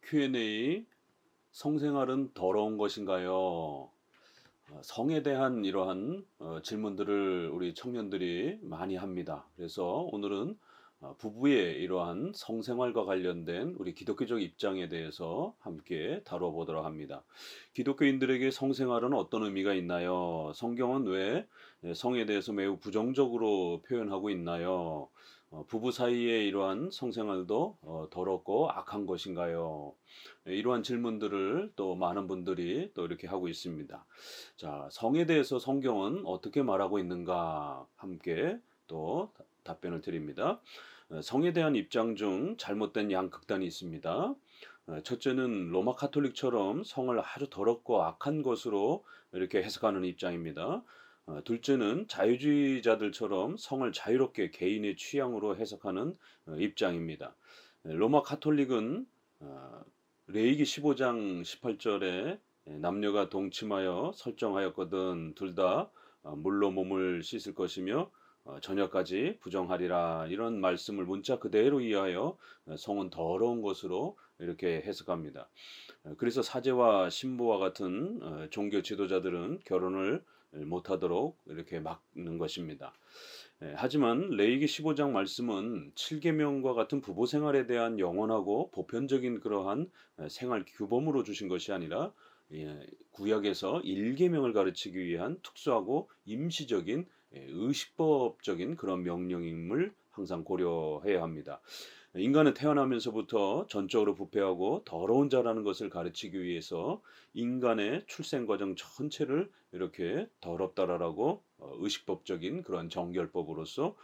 Q&A 성생활은 더러운 것인가요? 성에 대한 이러한 질문들을 우리 청년들이 많이 합니다. 그래서 오늘은 부부의 이러한 성생활과 관련된 우리 기독교적 입장에 대해서 함께 다뤄보도록 합니다. 기독교인들에게 성생활은 어떤 의미가 있나요? 성경은 왜 성에 대해서 매우 부정적으로 표현하고 있나요? 부부 사이의 이러한 성생활도 더럽고 악한 것인가요? 이러한 질문들을 또 많은 분들이 또 이렇게 하고 있습니다. 자, 성에 대해서 성경은 어떻게 말하고 있는가 함께 또 답변을 드립니다. 성에 대한 입장 중 잘못된 양극단이 있습니다. 첫째는 로마 카톨릭처럼 성을 아주 더럽고 악한 것으로 이렇게 해석하는 입장입니다. 둘째는 자유주의자들처럼 성을 자유롭게 개인의 취향으로 해석하는 입장입니다. 로마 카톨릭은 어, 레위기 15장 18절에 남녀가 동침하여 설정하였거든 둘 다 물로 몸을 씻을 것이며 저녁까지 부정하리라 이런 말씀을 문자 그대로 이해하여 성은 더러운 것으로 이렇게 해석합니다. 그래서 사제와 신부와 같은 종교 지도자들은 결혼을 못하도록 이렇게 막는 것입니다. 하지만 레위기 15장 말씀은 7계명과 같은 부부 생활에 대한 영원하고 보편적인 그러한 생활 규범으로 주신 것이 아니라 구약에서 1계명을 가르치기 위한 특수하고 임시적인 의식법적인 그런 명령임을 항상 고려해야 합니다. 인간은 태어나면서부터 전적으로 부패하고 더러운 자라는 것을 가르치기 위해서 인간의 출생 과정 전체를 이렇게 더럽다라고 의식법적인 그런 정결법으로서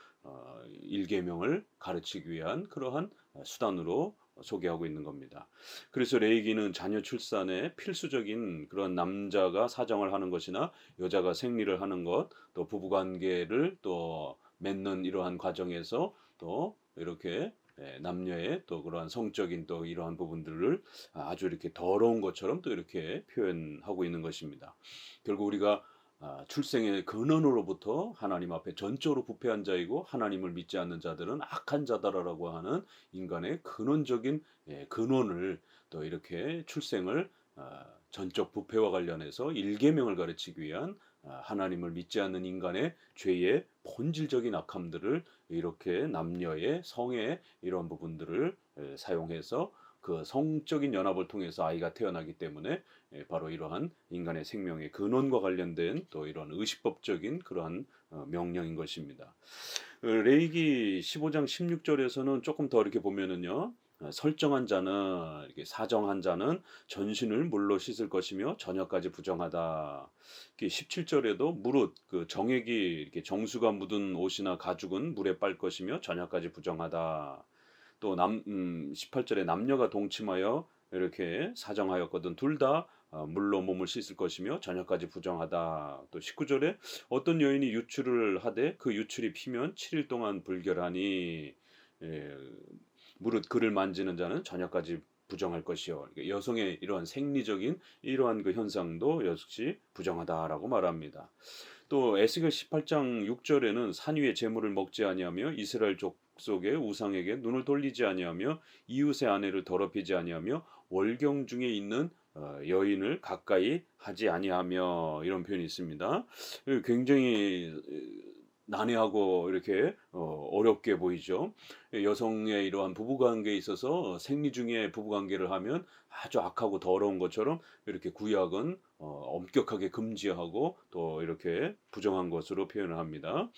일계명을 가르치기 위한 그러한 수단으로 소개하고 있는 겁니다. 그래서 레이기는 자녀 출산에 필수적인 그런 남자가 사정을 하는 것이나 여자가 생리를 하는 것, 또 부부 관계를 또 맺는 이러한 과정에서 또 이렇게 남녀의 또 그러한 성적인 또 이러한 부분들을 아주 이렇게 더러운 것처럼 또 이렇게 표현하고 있는 것입니다. 결국 우리가 출생의 근원으로부터 하나님 앞에 전적으로 부패한 자이고 하나님을 믿지 않는 자들은 악한 자다라고 하는 인간의 근원적인 근원을 또 이렇게 출생을 전적 부패와 관련해서 일계명을 가르치기 위한 하나님을 믿지 않는 인간의 죄의 본질적인 악함들을 이렇게 남녀의 성의 이런 부분들을 사용해서 그 성적인 연합을 통해서 아이가 태어나기 때문에 바로 이러한 인간의 생명의 근원과 관련된 또 이런 의식법적인 그러한 명령인 것입니다. 레이기 15장 16절에서는 조금 더 이렇게 보면은요. 설정한 자는 이렇게 사정한 자는 전신을 물로 씻을 것이며 저녁까지 부정하다. 17절에도 무릇 그 정액이 이렇게 정수가 묻은 옷이나 가죽은 물에 빨 것이며 저녁까지 부정하다. 또 18절에 남녀가 동침하여 이렇게 사정하였거든 둘 다 물로 몸을 씻을 것이며 저녁까지 부정하다. 또 19절에 어떤 여인이 유출을 하되 그 유출이 피면 7일 동안 불결하니 예, 무릇 그를 만지는 자는 저녁까지 부정할 것이요. 그러니까 여성의 이러한 생리적인 이러한 그 현상도 역시 부정하다라고 말합니다. 또 에스겔 18장 6절에는 산 위의 재물을 먹지 아니하며 이스라엘 족속의 우상에게 눈을 돌리지 아니하며 이웃의 아내를 더럽히지 아니하며 월경 중에 있는 여인을 가까이 하지 아니하며 이런 표현이 있습니다. 굉장히 난해하고 이렇게 어렵게 보이죠. 여성의 이러한 부부관계에 있어서 생리 중에 부부관계를 하면 아주 악하고 더러운 것처럼 이렇게 구약은 엄격하게 금지하고 또 이렇게 부정한 것으로 표현을 합니다.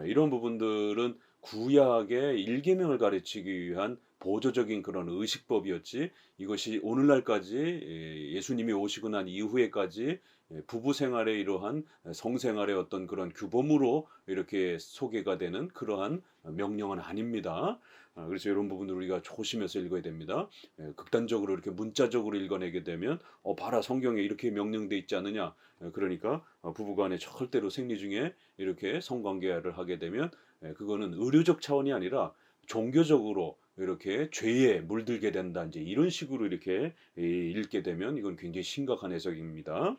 이런 부분들은 구약의 일계명을 가르치기 위한 보조적인 그런 의식법이었지 이것이 오늘날까지 예수님이 오시고 난 이후에까지 부부 생활의 이러한 성생활의 어떤 그런 규범으로 이렇게 소개가 되는 그러한 명령은 아닙니다. 그래서 이런 부분을 우리가 조심해서 읽어야 됩니다. 극단적으로 이렇게 문자적으로 읽어내게 되면 봐라 성경에 이렇게 명령돼 있지 않느냐. 그러니까 부부간에 절대로 생리 중에 이렇게 성관계를 하게 되면 그거는 의료적 차원이 아니라 종교적으로 이렇게 죄에 물들게 된다. 이제 이런 식으로 이렇게 읽게 되면 이건 굉장히 심각한 해석입니다.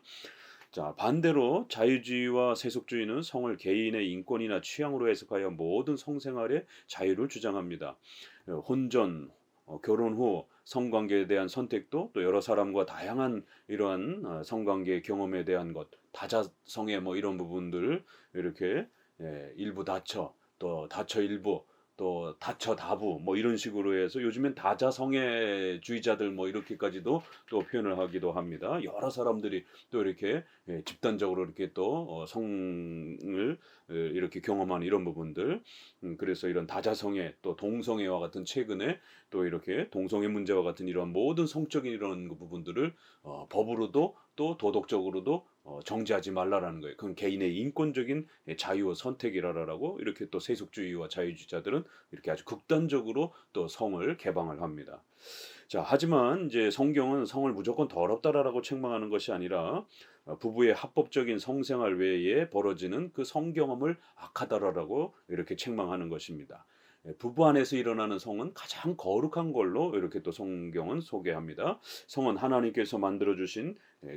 자, 반대로 자유주의와 세속주의는 성을 개인의 인권이나 취향으로 해석하여 모든 성생활의 자유를 주장합니다. 혼전, 결혼 후 성관계에 대한 선택도 또 여러 사람과 다양한 이러한 성관계 경험에 대한 것, 다자성애 뭐 이런 부분들 이렇게 일부 다처 또 다처 일부 또 다처 다부 뭐 이런 식으로 해서 요즘엔 다자성애주의자들 뭐 이렇게까지도 또 표현을 하기도 합니다. 여러 사람들이 또 이렇게 집단적으로 이렇게 또 성을 이렇게 경험하는 이런 부분들 그래서 이런 다자성애 또 동성애와 같은 최근에 또 이렇게 동성애 문제와 같은 이런 모든 성적인 이런 그 부분들을 법으로도 또 도덕적으로도 정지하지 말라라는 거예요. 그건 개인의 인권적인 자유와 선택이라라고 이렇게 또 세속주의와 자유주의자들은 이렇게 아주 극단적으로 또 성을 개방을 합니다. 자, 하지만 이제 성경은 성을 무조건 더럽다라고 책망하는 것이 아니라 부부의 합법적인 성생활 외에 벌어지는 그 성경험을 악하다라고 이렇게 책망하는 것입니다. 부부 안에서 일어나는 성은 가장 거룩한 걸로 이렇게 또 성경은 소개합니다. 성은 하나님께서 만들어 주신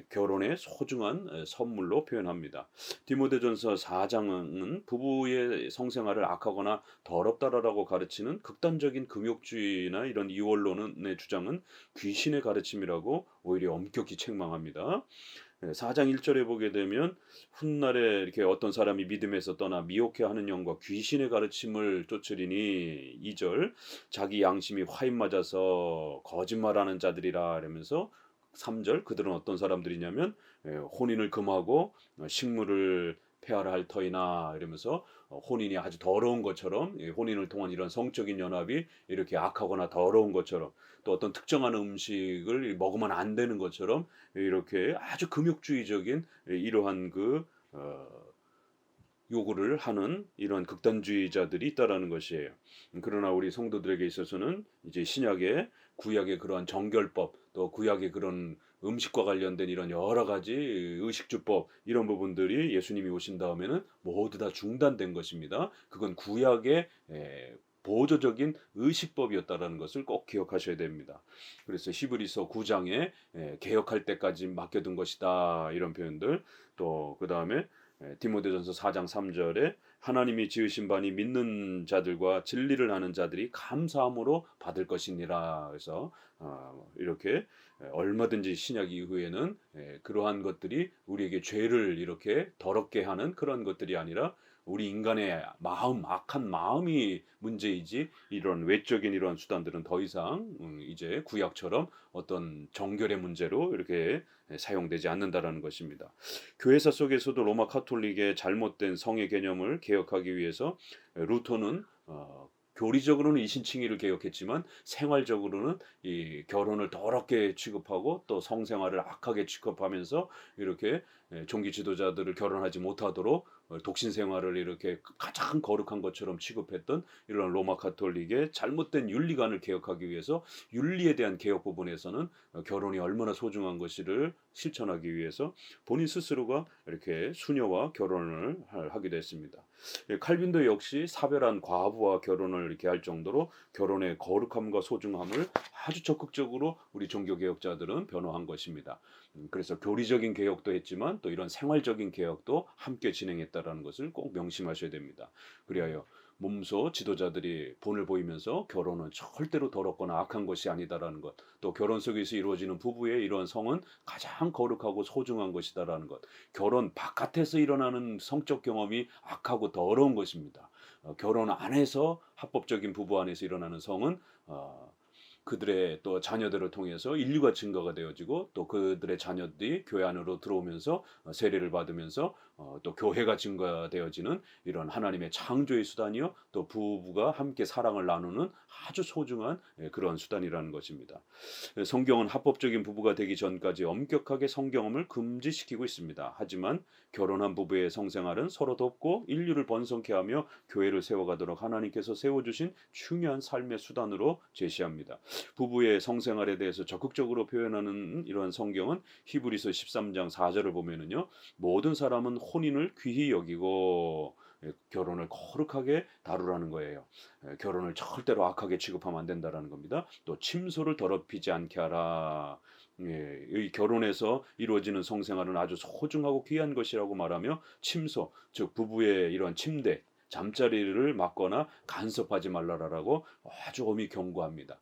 결혼의 소중한 선물로 표현합니다. 디모데전서 4장은 부부의 성생활을 악하거나 더럽다라고 가르치는 극단적인 금욕주의나 이런 이원론의 주장은 귀신의 가르침이라고 오히려 엄격히 책망합니다. 4장 1절에 보게 되면 훗날에 이렇게 어떤 사람이 믿음에서 떠나 미혹해하는 영과 귀신의 가르침을 쫓으리니 2절 자기 양심이 화인 맞아서 거짓말하는 자들이라 이러면서 3절 그들은 어떤 사람들이냐면 혼인을 금하고 식물을 폐하라 할 터이나 이러면서 혼인이 아주 더러운 것처럼 혼인을 통한 이런 성적인 연합이 이렇게 악하거나 더러운 것처럼 또 어떤 특정한 음식을 먹으면 안 되는 것처럼 이렇게 아주 금욕주의적인 이러한 그 요구를 하는 이런 극단주의자들이 있다라는 것이에요. 그러나 우리 성도들에게 있어서는 이제 신약의 구약의 그러한 정결법 또 구약의 그런 음식과 관련된 이런 여러 가지 의식주법 이런 부분들이 예수님이 오신 다음에는 모두 다 중단된 것입니다. 그건 구약의 보조적인 의식법이었다라는 것을 꼭 기억하셔야 됩니다. 그래서 히브리서 9장에 개혁할 때까지 맡겨둔 것이다 이런 표현들 또 그 다음에 디모데전서 4장 3절에 하나님이 지으신 바니 믿는 자들과 진리를 아는 자들이 감사함으로 받을 것이니라. 그래서 이렇게 얼마든지 신약 이후에는 그러한 것들이 우리에게 죄를 이렇게 더럽게 하는 그런 것들이 아니라 우리 인간의 마음, 악한 마음이 문제이지 이런 외적인 이런 수단들은 더 이상 이제 구약처럼 어떤 정결의 문제로 이렇게 사용되지 않는다라는 것입니다. 교회사 속에서도 로마 카톨릭의 잘못된 성의 개념을 개혁하기 위해서 루터는 교리적으로는 이신칭의를 개혁했지만 생활적으로는 이 결혼을 더럽게 취급하고 또 성생활을 악하게 취급하면서 이렇게 종기 지도자들을 결혼하지 못하도록 독신 생활을 이렇게 가장 거룩한 것처럼 취급했던 이런 로마 카톨릭의 잘못된 윤리관을 개혁하기 위해서 윤리에 대한 개혁 부분에서는 결혼이 얼마나 소중한 것을 실천하기 위해서 본인 스스로가 이렇게 수녀와 결혼을 하기도 했습니다. 칼빈도 역시 사별한 과부와 결혼을 이렇게 할 정도로 결혼의 거룩함과 소중함을 아주 적극적으로 우리 종교개혁자들은 변호한 것입니다. 그래서 교리적인 개혁도 했지만 또 이런 생활적인 개혁도 함께 진행했다라는 것을 꼭 명심하셔야 됩니다. 그리하여 몸소 지도자들이 본을 보이면서 결혼은 절대로 더럽거나 악한 것이 아니다라는 것, 또 결혼 속에서 이루어지는 부부의 이러한 성은 가장 거룩하고 소중한 것이다라는 것, 결혼 바깥에서 일어나는 성적 경험이 악하고 더러운 것입니다. 결혼 안에서 합법적인 부부 안에서 일어나는 성은 그들의 또 자녀들을 통해서 인류가 증거가 되어지고 또 그들의 자녀들이 교회 안으로 들어오면서 세례를 받으면서 또 교회가 증거되어지는 이런 하나님의 창조의 수단이요 또 부부가 함께 사랑을 나누는 아주 소중한 그런 수단이라는 것입니다. 성경은 합법적인 부부가 되기 전까지 엄격하게 성경험을 금지시키고 있습니다. 하지만 결혼한 부부의 성생활은 서로 돕고 인류를 번성케 하며 교회를 세워가도록 하나님께서 세워주신 중요한 삶의 수단으로 제시합니다. 부부의 성생활에 대해서 적극적으로 표현하는 이러한 성경은 히브리서 13장 4절을 보면은요. 모든 사람은 혼인을 귀히 여기고 결혼을 거룩하게 다루라는 거예요. 결혼을 절대로 악하게 취급하면 안 된다라는 겁니다. 또 침소를 더럽히지 않게 하라. 이 결혼에서 이루어지는 성생활은 아주 소중하고 귀한 것이라고 말하며 침소, 즉 부부의 이런 침대 잠자리를 맡거나 간섭하지 말라라고 아주 엄히 경고합니다.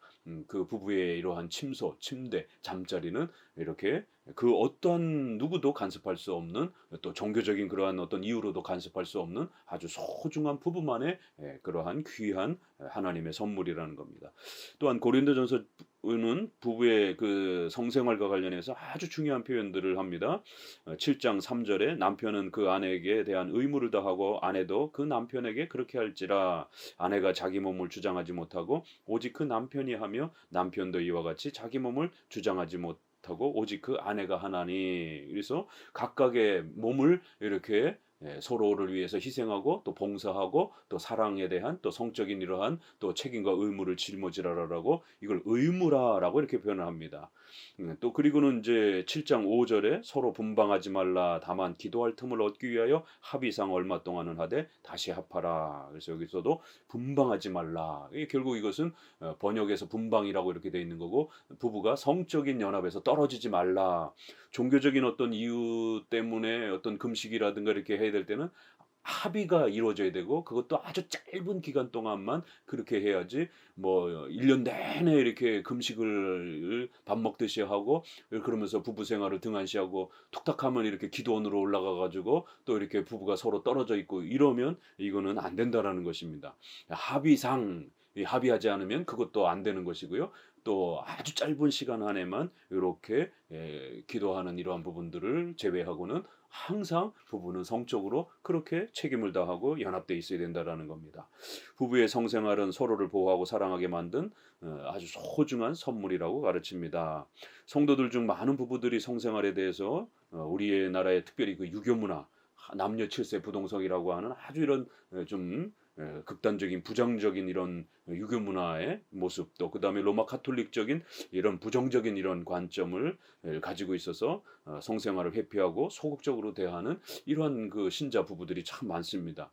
그 부부의 이러한 침소, 침대, 잠자리는 이렇게 그 어떤 누구도 간섭할 수 없는 또 종교적인 그러한 어떤 이유로도 간섭할 수 없는 아주 소중한 부부만의 그러한 귀한 하나님의 선물이라는 겁니다. 또한 고린도전서는 부부의 그 성생활과 관련해서 아주 중요한 표현들을 합니다. 7장 3절에 남편은 그 아내에게 대한 의무를 다하고 아내도 그 남편에게 그렇게 할지라. 아내가 자기 몸을 주장하지 못하고 오직 그 남편이 하며 남편도 이와 같이 자기 몸을 주장하지 못하고 오직 그 아내가 하나니. 그래서 각각의 몸을 이렇게 서로를 위해서 희생하고 또 봉사하고 또 사랑에 대한 또 성적인 이러한 또 책임과 의무를 짊어지라라고 이걸 의무라라고 이렇게 표현을 합니다. 또 그리고는 이제 7장 5절에 서로 분방하지 말라 다만 기도할 틈을 얻기 위하여 합의상 얼마 동안은 하되 다시 합하라. 그래서 여기서도 분방하지 말라. 결국 이것은 번역에서 분방이라고 이렇게 돼 있는 거고 부부가 성적인 연합에서 떨어지지 말라. 종교적인 어떤 이유 때문에 어떤 금식이라든가 이렇게 해야 될 때는 합의가 이루어져야 되고 그것도 아주 짧은 기간 동안만 그렇게 해야지 뭐 1년 내내 이렇게 금식을 밥 먹듯이 하고 그러면서 부부 생활을 등한시하고 툭탁하면 이렇게 기도원으로 올라가 가지고 또 이렇게 부부가 서로 떨어져 있고 이러면 이거는 안 된다라는 것입니다. 합의상 합의하지 않으면 그것도 안 되는 것이고요. 또 아주 짧은 시간 안에만 이렇게 기도하는 이러한 부분들을 제외하고는 항상 부부는 성적으로 그렇게 책임을 다하고 연합되어 있어야 된다라는 겁니다. 부부의 성생활은 서로를 보호하고 사랑하게 만든 아주 소중한 선물이라고 가르칩니다. 성도들 중 많은 부부들이 성생활에 대해서 우리의 나라의 특별히 그 유교 문화, 남녀 칠세 부동성이라고 하는 아주 이런 좀 극단적인 부정적인 이런 유교 문화의 모습도 그다음에 로마 카톨릭적인 이런 부정적인 이런 관점을 가지고 있어서 성생활을 회피하고 소극적으로 대하는 이러한 그 신자 부부들이 참 많습니다.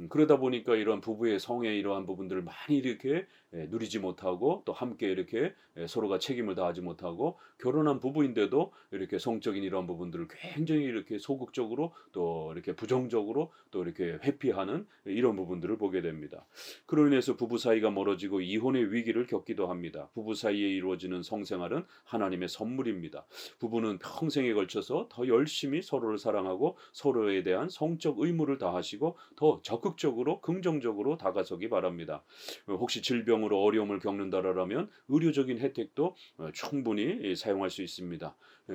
그러다 보니까 이런 부부의 성의 이러한 부분들을 많이 이렇게 누리지 못하고 또 함께 이렇게 서로가 책임을 다하지 못하고 결혼한 부부인데도 이렇게 성적인 이러한 부분들을 굉장히 이렇게 소극적으로 또 이렇게 부정적으로 또 이렇게 회피하는 이런 부분들을 보게 됩니다. 그로 인해서 부부 사이가 멀어지고 이혼의 위기를 겪기도 합니다. 부부 사이에 이루어지는 성생활은 하나님의 선물입니다. 부부는 평생에 걸쳐서 더 열심히 서로를 사랑하고 서로에 대한 성적 의무를 다하시고 더 적극적으로 긍정적으로 다가서기 바랍니다. 혹시 질병으로 어려움을 겪는다라면 의료적인 혜택도 충분히 사용할 수 있습니다.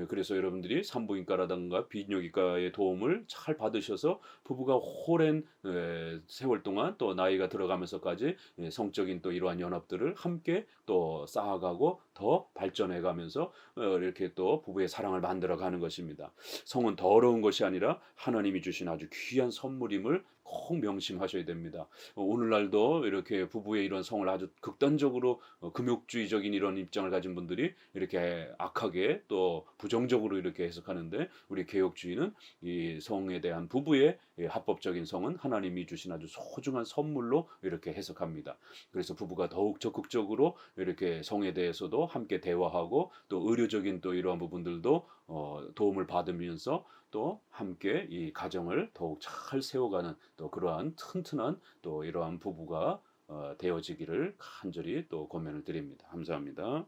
그래서 여러분들이 산부인과라든가 비뇨기과의 도움을 잘 받으셔서 부부가 오랜 세월 동안 또 나이가 들어가면서까지 성적인 또 이러한 연합들을 함께 또 쌓아가고 더 발전해 가면서 이렇게 또 부부의 사랑을 만들어 가는 것입니다. 성은 더러운 것이 아니라 하나님이 주신 아주 귀한 선물임을 꼭 명심하셔야 됩니다. 오늘날도 이렇게 부부의 이런 성을 아주 극단적으로 금욕주의적인 이런 입장을 가진 분들이 이렇게 악하게 또 부정적으로 이렇게 해석하는데 우리 개혁주의는 이 성에 대한 부부의 합법적인 성은 하나님이 주신 아주 소중한 선물로 이렇게 해석합니다. 그래서 부부가 더욱 적극적으로 이렇게 성에 대해서도 함께 대화하고 또 의료적인 또 이러한 부분들도 도움을 받으면서 또 함께 이 가정을 더욱 잘 세워가는 또 그러한 튼튼한 또 이러한 부부가 되어지기를 간절히 또 권면을 드립니다. 감사합니다.